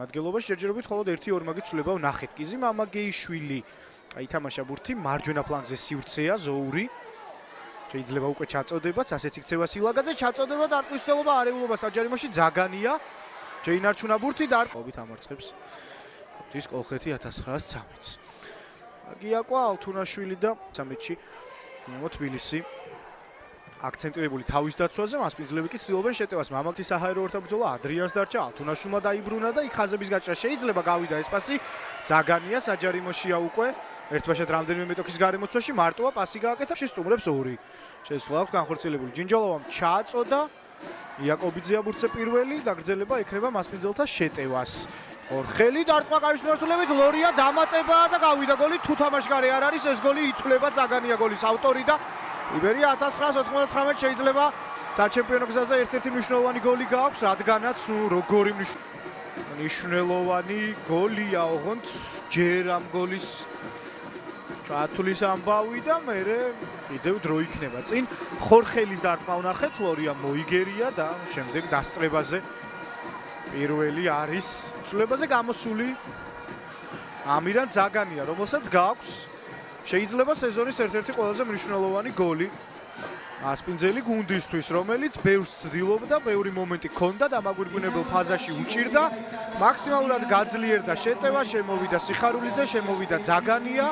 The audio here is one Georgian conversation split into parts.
შემადგენლობაში ჯერჯერობით მხოლოდ 1-2 მაგით ცვლილება ვნახეთ. კიზი მამაგეიშვილი ითამაშა ბურთი, მარჯვენა ფლანგზე სივრცეა ზოური. შეიძლება უკვე ჩაწოდებაც, ასეც იქცევა სილაგაძე, ჩაწოდება და არტყმისმცემლობა არეულობა საჯარიმოში ძაგანია. შეინარჩუნა ბურთი და ყოფით ამარცხებს. ის კოლხეთი 1913-ს. გიაკვა ალთუნაშვილი და 13-ში თბილისი. აქცენტირებული თავის დაცვაზე, მასპინძლები კი ცდილობენ შეტევას. მამალთის საჰაერო ორთაბრძოლა ადრიანს დარჩა, ალთუნაშვილმა დაიბრუნა და იქ ხაზების გაჭრა შეიძლება გავიდა ეს პასი. ძაგანია საჯარიმოშია უკვე. ერთბაშად რამდენიმე მეტოქის გარემოცვაში მარტოა პასი გააკეთა, შესტუმრებს ორი. შესვლა აქვს განხორციელებული. ჯინჯოლოვამ ჩააწოდა. იაკობიძეა ბურთზე პირველი, გაგრძელება ექნება მასპინძელთა შეტევას. ხორხელი დარტყმა კარის მიმართულებით, ლორია დამატება და გავიდა გოლი. თუ თამაშგარე არ არის, ეს გოლი ითვლება ძაგანია გოლის ავტორი და იბერია 1999 შეიძლება საჩემპიონო გზაზე ერთ-ერთი მნიშვნელოვანი გოლი გააქვს, რადგანაც როგორი მნიშვნელოვანი გოლია, ოღონდ ჯერ ამ გოლის ჩათვლის ამბავი და მერე კიდევ დრო იქნება წინ. ხორხელის დარტყმა ვნახეთ, ლორია მოიგერია და შემდეგ დასწრებაზე პირველი არის ცვლილებაზე გამოსული ამირან ძაგანია, რომელსაც გააქვს შეიძლება სეზონის ერთ-ერთი ყველაზე მნიშვნელოვანი გოლი ასპინძელი გუნდისთვის, რომელიც ბევრს ცდილობდა, ბევრი მომენტი ჰქონდა და ამაგვირგვინებელ ფაზაში უჭირდა. მაქსიმალურად გაძლიერდა შეტევა, შემოვიდა სიხარულიძე, შემოვიდა ძაგანია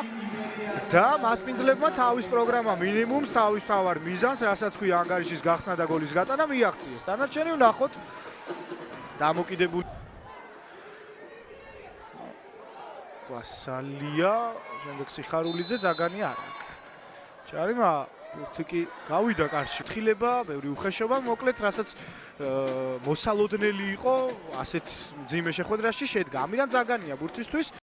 და მასპინძლებმა თავის პროგრამა მინიმუმს, თავის თავარ მიზანს, რასაც ქვია ანგარიშის გახსნა და გოლის გატანა მიაღწიეს. დანარჩენი ვნახოთ. დამოკიდებული გვასალია, შემდეგ სიხარულიძე, ძაგანი არ აქვს. ჯარიმა ბურთი კი გავიდა კარში. თხილება, ბევრი უხეშობა, მოკლედ, რასაც მოსალოდნელი იყო, ასეთ მძიმე შეხვედრაში შედგა. ამირან ძაგანია ბურთისთვის.